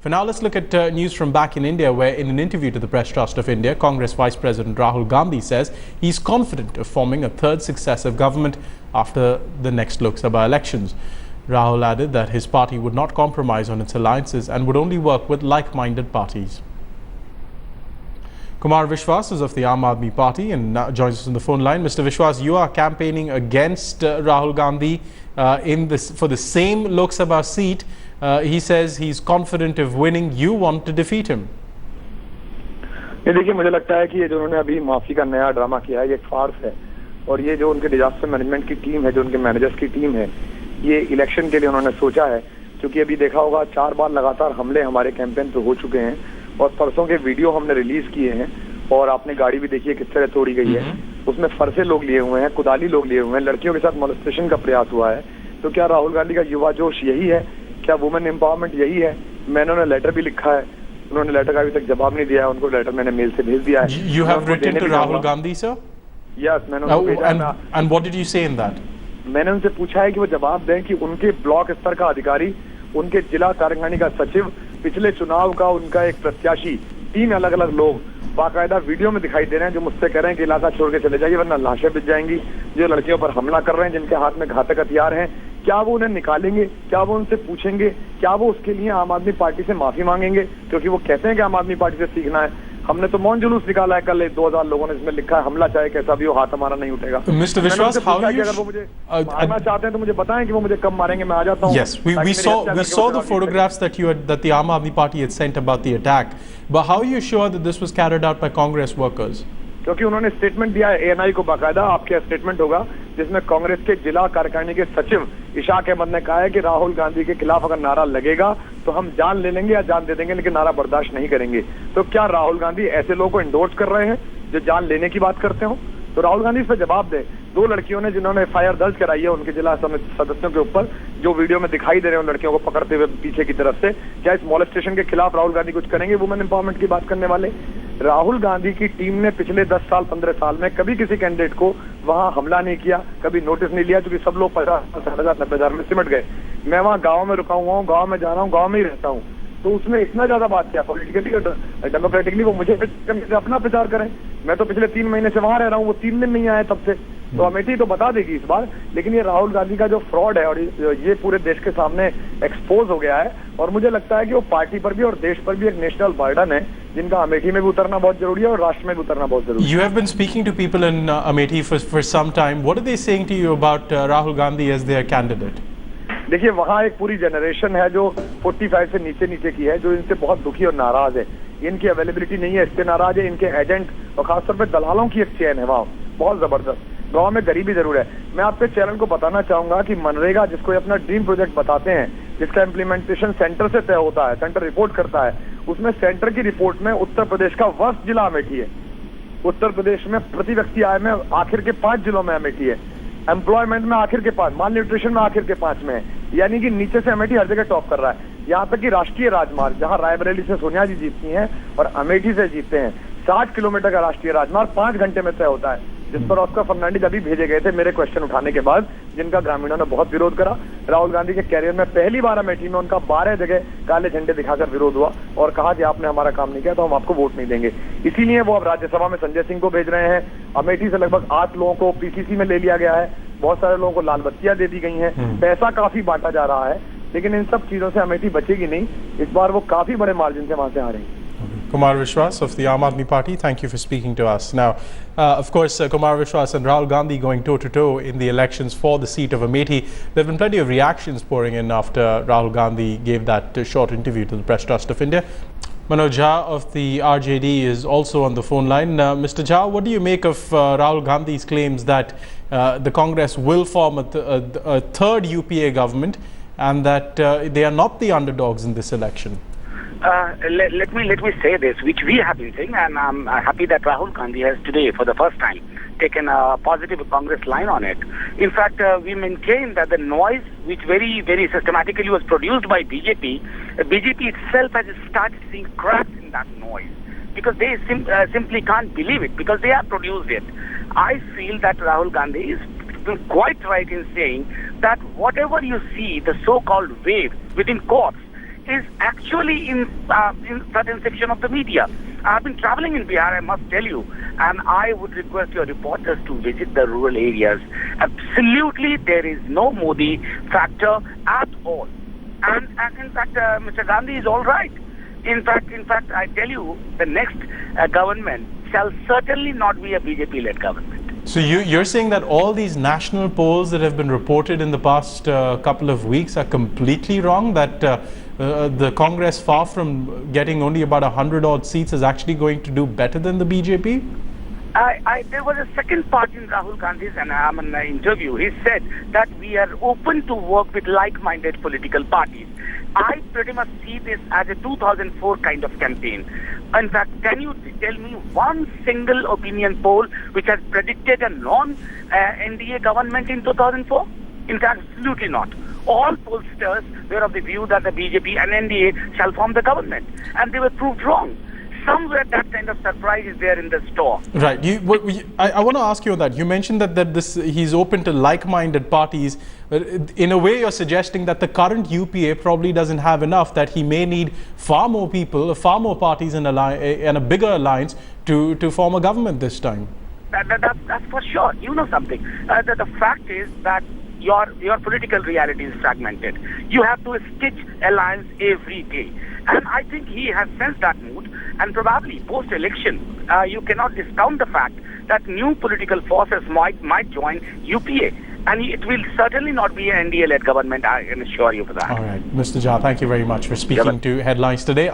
For now, let's look at news from back in India, where in an interview to the Press Trust of India, Congress Vice President Rahul Gandhi says he's confident of forming a third successive government after the next Lok Sabha elections. Rahul added that his party would not compromise on its alliances and would only work with like-minded parties. Kumar Vishwas is of the Aam Aadmi Party and now joins us on the phone line. Mr. Vishwas, you are campaigning against Rahul Gandhi for the same Lok Sabha seat. He says he's confident of winning. You want to defeat him. ये देखिए, मुझे लगता है कि ये जो उन्होंने अभी माफी का नया ड्रामा किया है, ये एक फार्स है। और ये जो उनके डिजास्टर मैनेजमेंट की टीम है, जो उनके मैनेजर्स की टीम है, ये इलेक्शन के लिए उन्होंने सोचा है। क्योंकि अभी देखा होगा 4 बार लगातार हमले हमारे कैंपेन पे हो चुके हैं और परसों के वीडियो हमने रिलीज किए हैं और आपने गाड़ी भी देखी है किस तरह तोड़ी गई है। उसमें फरसे लोग लिए हुए हैं, कुदाली लोग लिए हुए हैं, लड़कियों के साथ मोलेस्टेशन का प्रयास हुआ है। तो क्या राहुल गांधी का युवा जोश यही है? क्या वुमेन एम्पावरमेंट यही है? मैंने उन्हें लेटर भी लिखा है, उन्होंने लेटर का अभी तक जवाब नहीं दिया है। उनको लेटर मैंने मेल से भेज दिया है। You have written to Rahul Gandhi, sir? Yes, मैंने उनको भेजा है। And what did you say in that? मैंने उनसे पूछा है कि वो जवाब दें कि उनके ब्लॉक स्तर का अधिकारी, उनके जिला कार्यकारिणी का सचिव, पिछले चुनाव का उनका एक प्रत्याशी, 3 अलग अलग लोग बाकायदा वीडियो में दिखाई दे रहे हैं जो मुझसे कह रहे हैं कि इलाका छोड़ के चले जाइए वरना लाशें बिछ जाएंगी। जो लड़कियों पर हमला कर रहे हैं, जिनके हाथ में घातक हथियार हैं, क्या वो उन्हें निकालेंगे? क्या वो उनसे पूछेंगे? क्या वो उसके लिए आम आदमी पार्टी से माफी मांगेंगे? क्योंकि वो कहते हैं कि आम आदमी पार्टी से सीखना है। हमने तो मौन जुलूस निकाला है कल 2000 लोगों ने, इसमें लिखा है हमला चाहे कैसा भी हो, हाथ हमारा नहीं उठेगा। Mr. Vishwas, how you अगर वो मुझे मारना चाहते हैं तो मुझे बताएं कि वो मुझे कब मारेंगे, मैं आ जाता हूं। Yes, we saw the photographs that the Aam Aadmi Party had sent about the attack. But how are you sure that this was carried out by Congress workers? क्योंकि उन्होंने स्टेटमेंट दिया है ANI को बाकायदा। आपके स्टेटमेंट होगा जिसमें कांग्रेस के जिला कार्यकारिणी के सचिव इशाक अहमद ने कहा है कि राहुल गांधी के खिलाफ अगर नारा लगेगा तो हम जान ले लेंगे या जान दे देंगे, लेकिन नारा बर्दाश्त नहीं करेंगे। तो क्या राहुल गांधी ऐसे लोगों को इंडोर्स कर रहे हैं जो जान लेने की बात करते हो? तो राहुल गांधी इस पर जवाब दे। 2 लड़कियों ने जिन्होंने FIR दर्ज कराई है उनके जिला सदस्यों के ऊपर, जो वीडियो में दिखाई दे रहे हैं उन लड़कियों को पकड़ते हुए पीछे की तरफ से, क्या इस मॉलेस्टेशन के खिलाफ राहुल गांधी कुछ करेंगे? वुमेन एम्पावरमेंट की बात करने वाले राहुल गांधी की टीम ने पिछले 10 साल 15 साल में कभी किसी कैंडिडेट को वहां हमला नहीं किया, कभी नोटिस नहीं लिया, क्योंकि सब लोग 50,000 90,000 में सिमट गए। मैं वहां गाँव में रुका हुआ हूँ, गाँव में जा रहा हूँ, गाँव में ही रहता हूँ। तो उसमें इतना ज्यादा बात क्या पॉलिटिकली और डेमोक्रेटिकली वो मुझे अपना प्रचार करें। मैं तो पिछले 3 महीने से वहां रह रहा हूँ, वो 3 दिन नहीं आए तब से। तो अमेठी तो बता देगी इस बार, लेकिन ये राहुल गांधी का जो फ्रॉड है और ये पूरे देश के सामने एक्सपोज हो गया है। और मुझे लगता है कि वो पार्टी पर भी और देश पर भी एक नेशनल बर्डन है, जिनका अमेठी में भी उतरना बहुत जरूरी है और राष्ट्र में भी उतरना बहुत जरूरी है। You have been speaking to people in Amethi for some time. What are they saying to you about Rahul Gandhi as their candidate? देखिए, वहाँ एक पूरी जनरेशन है जो 45 से नीचे की है, जो इनसे बहुत दुखी और नाराज है। इनकी अवेलेबिलिटी नहीं है, इससे नाराज है। इनके एजेंट और खासतौर पे दलालों की एक चेन है वहाँ, बहुत जबरदस्त। गांव में गरीबी जरूर है। मैं आपके चैनल को बताना चाहूंगा कि मनरेगा, जिसको अपना ड्रीम प्रोजेक्ट बताते हैं, जिसका इम्प्लीमेंटेशन सेंटर से तय होता है, सेंटर रिपोर्ट करता है, उसमें सेंटर की रिपोर्ट में उत्तर प्रदेश का वर्स्ट जिला अमेठी है। उत्तर प्रदेश में प्रति व्यक्ति आय में आखिर के 5 जिलों में अमेठी है। एम्प्लॉयमेंट में आखिर के 5, माल न्यूट्रिशन में आखिर के 5 में है। यानी कि नीचे से अमेठी हर जगह टॉप कर रहा है। यहाँ तक कि राष्ट्रीय राजमार्ग, जहाँ रायबरेली से सोनिया जी जीतती हैं और अमेठी से जीतते हैं, 60 किलोमीटर का राष्ट्रीय राजमार्ग 5 घंटे में तय होता है, जिस पर ऑस्कर फर्नांडिस अभी भेजे गए थे मेरे क्वेश्चन उठाने के बाद, जिनका ग्रामीणों ने बहुत विरोध करा। राहुल गांधी के कैरियर में पहली बार अमेठी में उनका 12 जगह काले झंडे दिखाकर विरोध हुआ और कहा कि आपने हमारा काम नहीं किया तो हम आपको वोट नहीं देंगे। इसीलिए वो अब राज्यसभा में संजय सिंह को भेज रहे हैं। अमेठी से लगभग 8 लोगों को PCC में ले लिया गया है, बहुत सारे लोगों को लाल बत्तियां दे दी गई हैं, पैसा काफी बांटा जा रहा है, लेकिन इन सब चीजों से अमेठी बचेगी नहीं। इस बार वो काफी बड़े मार्जिन से वहां से आ रही है। Kumar Vishwas of the Aam Aadmi Party, thank you for speaking to us. Now, of course, Kumar Vishwas and Rahul Gandhi going toe-to-toe in the elections for the seat of Amethi. There have been plenty of reactions pouring in after Rahul Gandhi gave that short interview to the Press Trust of India. Manoj Jha of the RJD is also on the phone line. Mr. Jha, what do you make of Rahul Gandhi's claims that the Congress will form a third UPA government and that they are not the underdogs in this election? Let me say this, which we have been saying, and I'm happy that Rahul Gandhi has today, for the first time, taken a positive Congress line on it. In fact, we maintain that the noise, which very systematically was produced by BJP, BJP itself has started seeing cracks in that noise because they simply can't believe it because they have produced it. I feel that Rahul Gandhi is quite right in saying that whatever you see, the so-called wave within courts, is actually in certain section of the media. I have been traveling in Bihar, I must tell you, and I would request your reporters to visit the rural areas. Absolutely, there is no Modi factor at all. And in fact, Mr. Gandhi is all right. In fact, I tell you, the next government shall certainly not be a BJP-led government. So you're saying that all these national polls that have been reported in the past couple of weeks are completely wrong, that the Congress, far from getting only about 100 odd seats, is actually going to do better than the BJP? There was a second part in Rahul Gandhi's interview. He said that we are open to work with like-minded political parties. I pretty much see this as a 2004 kind of campaign. In fact, can you tell me one single opinion poll which has predicted a non-NDA government in 2004? In fact, absolutely not. All pollsters were of the view that the BJP and NDA shall form the government, and they were proved wrong. Somewhere that kind of surprise is there in the store. Right. I want to ask you on that. You mentioned that he's open to like-minded parties. In a way, you're suggesting that the current UPA probably doesn't have enough, that he may need far more people, far more parties and a bigger alliance to form a government this time. That's for sure. You know something. The fact is that your political reality is fragmented. You have to stitch alliance every day. And I think he has sensed that mood, and probably post-election, you cannot discount the fact that new political forces might join UPA. And it will certainly not be an NDA-led government, I can assure you for that. All right. Mr. Jha, thank you very much for speaking to Headlines today.